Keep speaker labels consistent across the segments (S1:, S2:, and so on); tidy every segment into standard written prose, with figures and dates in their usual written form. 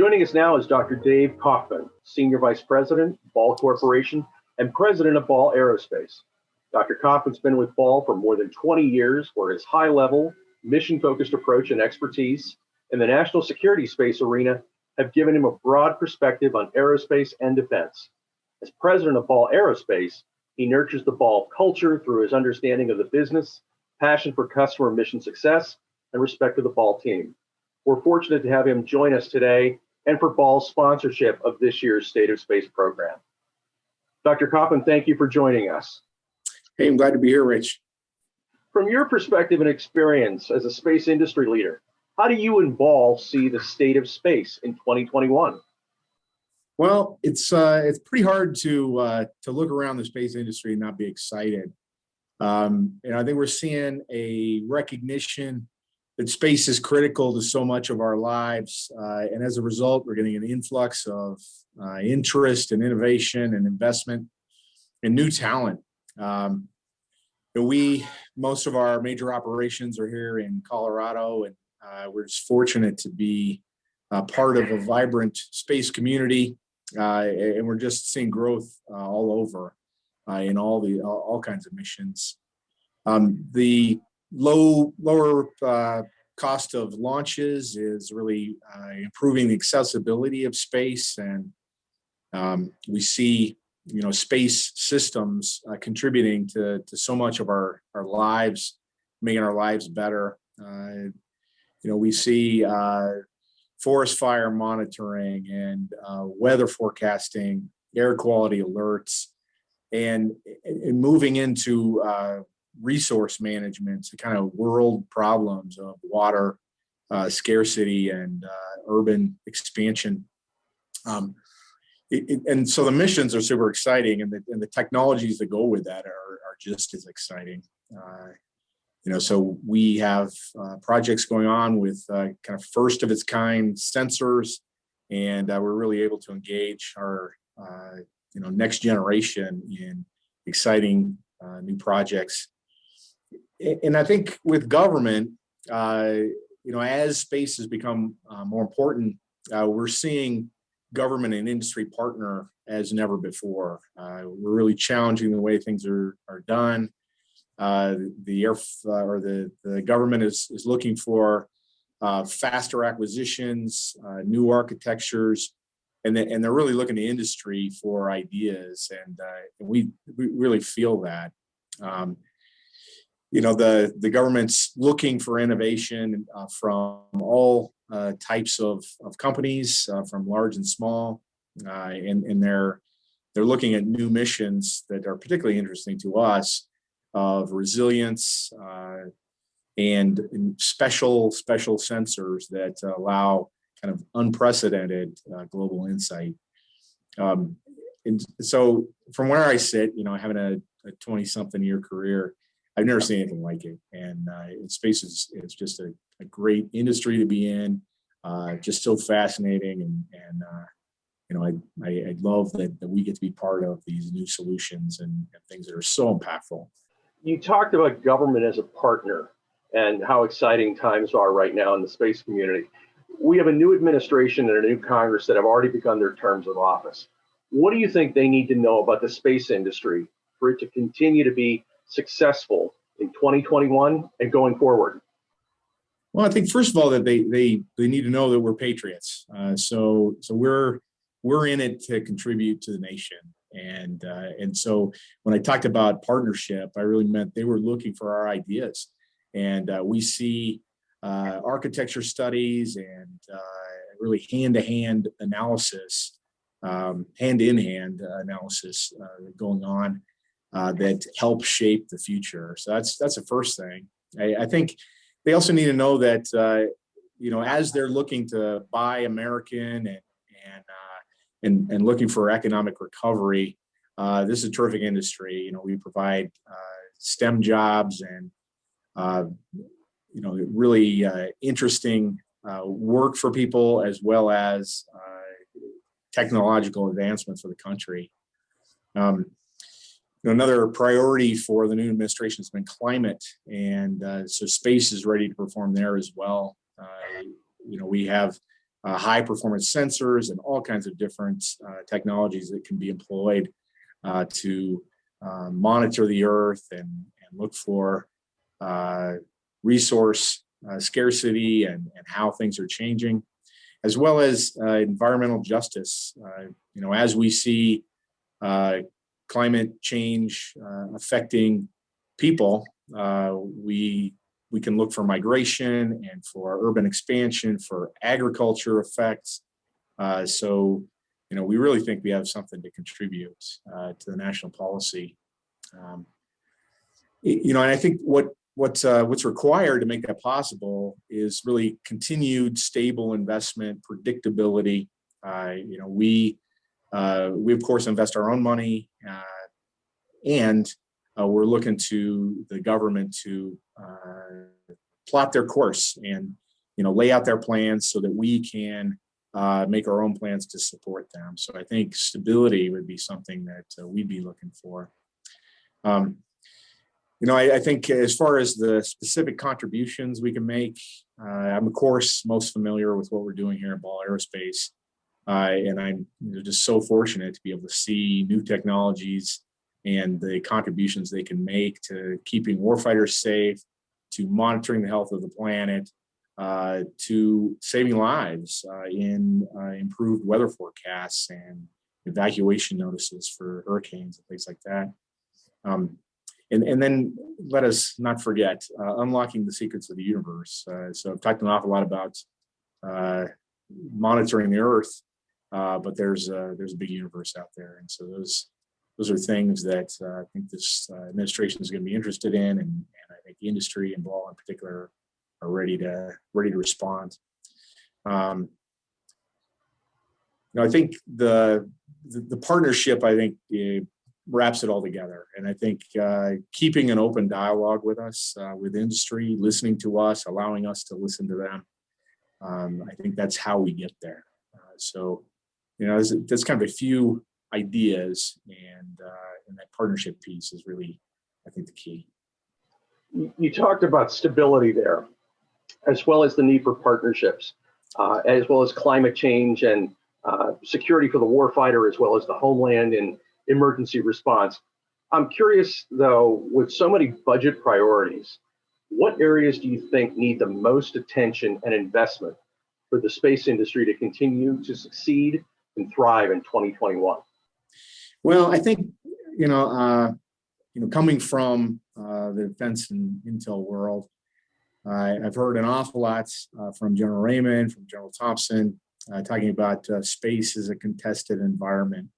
S1: Joining us now is Dr. Dave Kaufman, Senior Vice President, Ball Corporation, and President of Ball Aerospace. Dr. Kaufman's been with Ball for more than 20 years, where his high-level, mission-focused approach and expertise in the national security space arena have given him a broad perspective on aerospace and defense. As President of Ball Aerospace, he nurtures the Ball culture through his understanding of the business, passion for customer mission success, and respect for the Ball team. We're fortunate to have him join us today and for Ball's sponsorship of this year's State of Space program. Dr. Kaufman, thank you for joining us.
S2: Hey, I'm glad to be here, Rich.
S1: From your perspective and experience as a space industry leader, how do you and Ball see the state of space in 2021?
S2: Well, it's pretty hard to look around the space industry and not be excited. And I think we're seeing a recognition that space is critical to so much of our lives. And as a result, we're getting an influx of interest and innovation and investment and new talent. Most of our major operations are here in Colorado, and we're just fortunate to be part of a vibrant space community. And we're just seeing growth all over in all kinds of missions. The lower cost of launches is really improving the accessibility of space, and we see space systems contributing to so much of our lives, making our lives better. We see forest fire monitoring and weather forecasting, air quality alerts, and moving into resource management, the kind of world problems of water scarcity and urban expansion. And so the missions are super exciting, and the technologies that go with that are just as exciting. So we have projects going on with kind of first of its kind sensors, and we're really able to engage our next generation in exciting new projects. And I think with government, as space has become more important, we're seeing government and industry partner as never before. We're really challenging the way things are done. The government is looking for faster acquisitions, new architectures, and they're really looking to industry for ideas, and we really feel that. The government's looking for innovation from all types of companies, from large and small, and they're looking at new missions that are particularly interesting to us, of resilience and special sensors that allow kind of unprecedented global insight. And so from where I sit, having a 20-something year career, I've never seen anything like it. And space is just a great industry to be in, just so fascinating. And I love that we get to be part of these new solutions and things that are so impactful.
S1: You talked about government as a partner and how exciting times are right now in the space community. We have a new administration and a new Congress that have already begun their terms of office. What do you think they need to know about the space industry for it to continue to be successful in 2021 and going forward?
S2: Well, I think first of all that they need to know that we're patriots. So we're in it to contribute to the nation. And so when I talked about partnership, I really meant they were looking for our ideas. And we see architecture studies and really hand-to-hand analysis, hand-in-hand analysis going on that help shape the future. So that's the first thing. I think they also need to know that as they're looking to buy American and looking for economic recovery, this is a terrific industry. We provide STEM jobs and really interesting work for people, as well as technological advancement for the country. Another priority for the new administration has been climate, and so space is ready to perform there as well. We have high performance sensors and all kinds of different technologies that can be employed to monitor the earth and look for resource scarcity and how things are changing, as well as environmental justice. As we see climate change affecting people, we can look for migration and for urban expansion, for agriculture effects. We really think we have something to contribute to the national policy. And I think what's required to make that possible is really continued stable investment, predictability. We of course invest our own money, and we're looking to the government to plot their course and lay out their plans so that we can make our own plans to support them. So I think stability would be something that we'd be looking for. I think as far as the specific contributions we can make, I'm of course most familiar with what we're doing here at Ball Aerospace. And I'm just so fortunate to be able to see new technologies and the contributions they can make to keeping warfighters safe, to monitoring the health of the planet, to saving lives in improved weather forecasts and evacuation notices for hurricanes and things like that. And then let us not forget unlocking the secrets of the universe. So I've talked an awful lot about monitoring the Earth, but there's a big universe out there, and so those are things that I think this administration is going to be interested in, and I think the industry and Ball in particular are ready to respond. I think the partnership, I think, wraps it all together, and I think keeping an open dialogue with us, with industry, listening to us, allowing us to listen to them. I think that's how we get there. That's kind of a few ideas, and that partnership piece is really, I think, the key.
S1: You talked about stability there, as well as the need for partnerships, as well as climate change and security for the warfighter, as well as the homeland and emergency response. I'm curious, though, with so many budget priorities, what areas do you think need the most attention and investment for the space industry to continue to succeed and thrive in 2021?
S2: Well, I think, coming from the defense and intel world, I've heard an awful lot from General Raymond, from General Thompson, talking about space as a contested environment.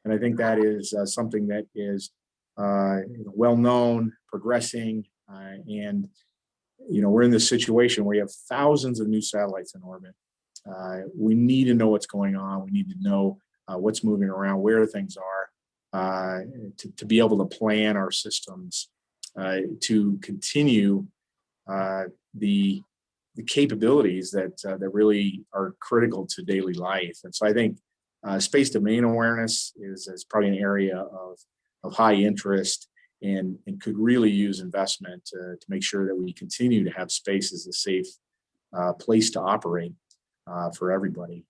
S2: And I think that is something that is well known, progressing, and we're in this situation where you have thousands of new satellites in orbit. We need to know what's going on. We need to know what's moving around, where things are, to be able to plan our systems, to continue the capabilities that really are critical to daily life. And so I think space domain awareness is probably an area of high interest and could really use investment to make sure that we continue to have space as a safe place to operate for everybody.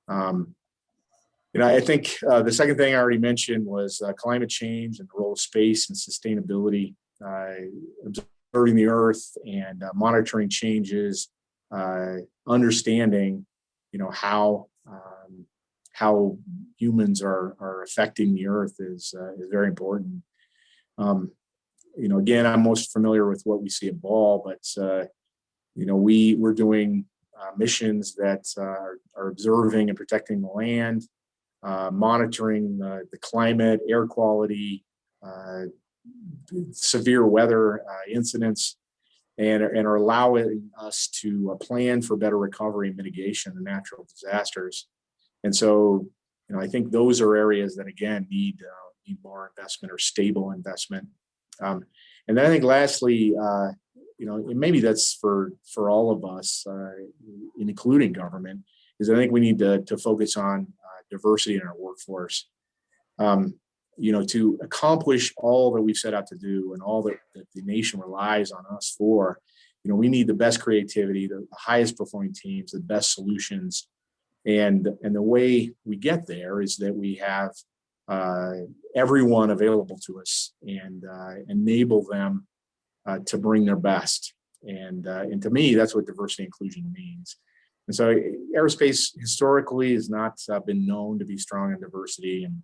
S2: I think the second thing I already mentioned was climate change and the role of space and sustainability, observing the Earth and monitoring changes, understanding, how humans are affecting the Earth is very important. Again, I'm most familiar with what we see at Ball, but we're doing missions that are observing and protecting the land, monitoring the climate, air quality, severe weather incidents, and are allowing us to plan for better recovery and mitigation of natural disasters. And so, I think those are areas that, again, need more investment or stable investment. And then I think lastly, maybe that's for all of us, including government, is I think we need to focus on diversity in our workforce. To accomplish all that we've set out to do and all that the nation relies on us for, we need the best creativity, the highest performing teams, the best solutions. And the way we get there is that we have everyone available to us and enable them to bring their best. And to me, that's what diversity inclusion means. And so aerospace historically has not been known to be strong in diversity. And,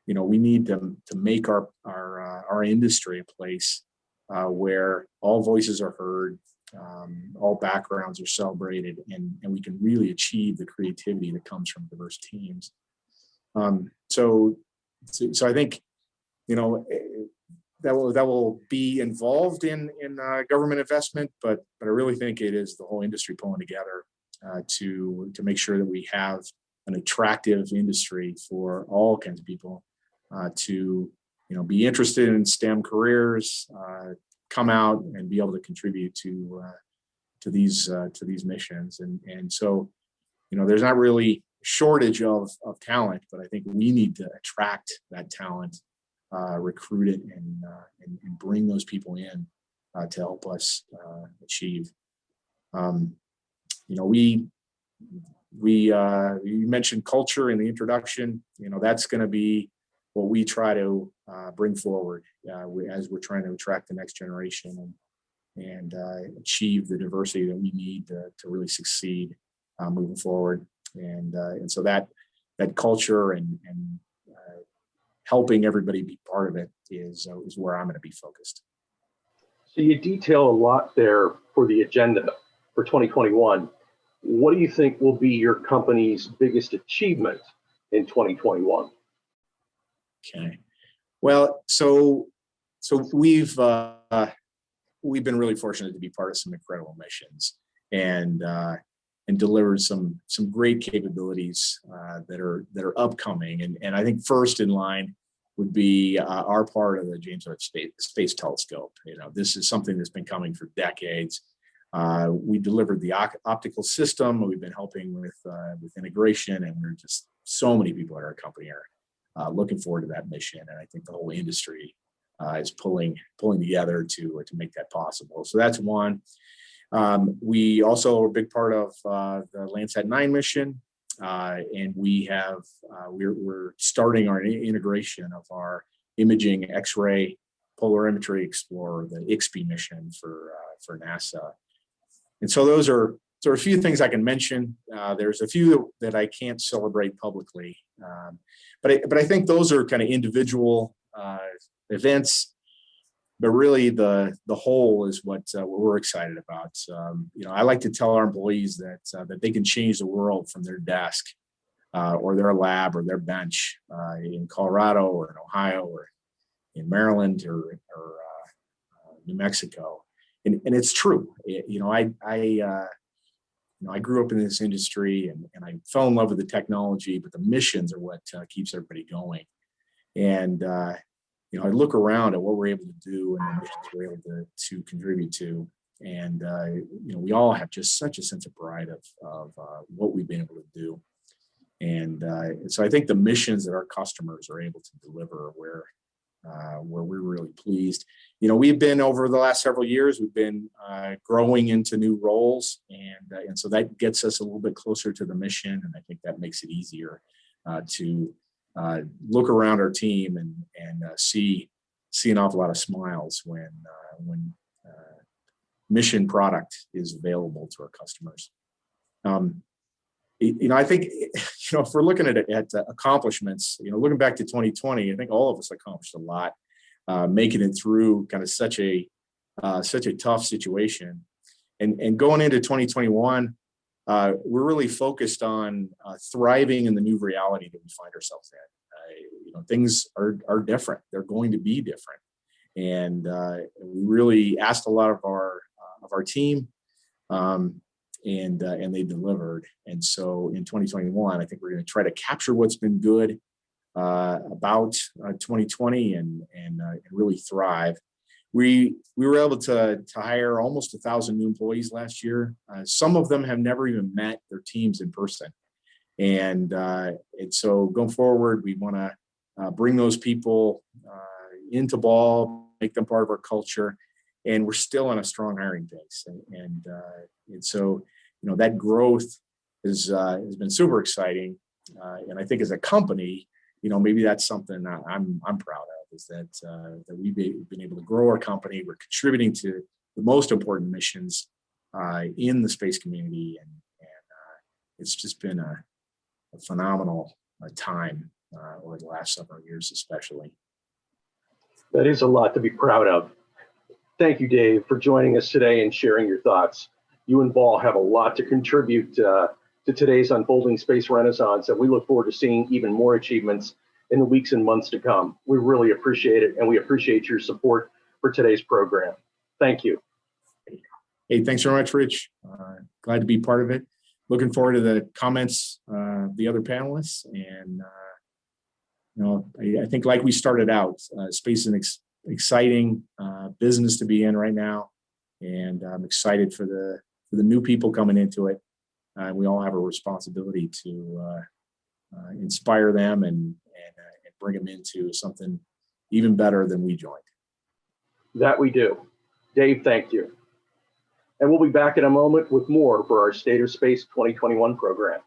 S2: we need to make our industry a place where all voices are heard, all backgrounds are celebrated, and we can really achieve the creativity that comes from diverse teams. So I think, that will be involved in government investment, but I really think it is the whole industry pulling together to make sure that we have an attractive industry for all kinds of people to be interested in STEM careers, come out and be able to contribute to these missions. And so there's not really shortage of talent, but I think we need to attract that talent, recruit it, and bring those people in to help us achieve. You mentioned culture in the introduction. That's going to be what we try to bring forward as we're trying to attract the next generation and achieve the diversity that we need to really succeed moving forward. And so that culture and helping everybody be part of it is where I'm going to be focused.
S1: So you detail a lot there for the agenda for 2021. What do you think will be your company's biggest achievement in 2021?
S2: Okay. Well, so we've been really fortunate to be part of some incredible missions and delivered some great capabilities that are upcoming. And I think first in line would be our part of the James Webb Space Telescope. This is something that's been coming for decades. We delivered the optical system. We've been helping with integration, and we're just so many people at our company are looking forward to that mission. And I think the whole industry is pulling together to make that possible. So that's one. We also are a big part of the Landsat 9 mission, and we're starting our integration of our imaging X-ray polarimetry explorer, the IXPE mission for NASA. And so those are a few things I can mention. There's a few that I can't celebrate publicly, but I think those are kind of individual events. But really, the whole is what we're excited about. I like to tell our employees that they can change the world from their desk, or their lab, or their bench in Colorado, or in Ohio, or in Maryland, or New Mexico. And it's true. I grew up in this industry, and I fell in love with the technology, but the missions are what keeps everybody going. And I look around at what we're able to do and the missions we're able to contribute to. And, we all have just such a sense of pride of what we've been able to do. And so I think the missions that our customers are able to deliver are where we're really pleased. We've been, over the last several years, we've been growing into new roles. And so that gets us a little bit closer to the mission. And I think that makes it easier to look around our team and see an awful lot of smiles when mission product is available to our customers. I think if we're looking at accomplishments, looking back to 2020, I think all of us accomplished a lot, making it through kind of such a tough situation, and going into 2021. We're really focused on thriving in the new reality that we find ourselves in. Things are different. They're going to be different, and we really asked a lot of our team, and they delivered. And so in 2021, I think we're going to try to capture what's been good about 2020 and really thrive. We were able to hire almost 1,000 new employees last year. Some of them have never even met their teams in person. And so going forward, we want to bring those people into Ball, make them part of our culture. and we're still on a strong hiring pace. And so, that growth has been super exciting. And I think as a company, maybe that's something I'm proud of, is that we've been able to grow our company. We're contributing to the most important missions in the space community, and it's just been a phenomenal time over the last several years, especially.
S1: That is a lot to be proud of. Thank you, Dave, for joining us today and sharing your thoughts. You and Ball have a lot to contribute to today's unfolding space renaissance, and we look forward to seeing even more achievements in the weeks and months to come. We really appreciate it, and we appreciate your support for today's program. Thank you.
S2: Hey, thanks very much, Rich. Glad to be part of it. Looking forward to the comments of the other panelists. And, I think like we started out, space is an exciting business to be in right now. And I'm excited for the new people coming into it. We all have a responsibility to inspire them and bring them into something even better than we joined.
S1: That we do. Dave, thank you. And we'll be back in a moment with more for our State of Space 2021 program.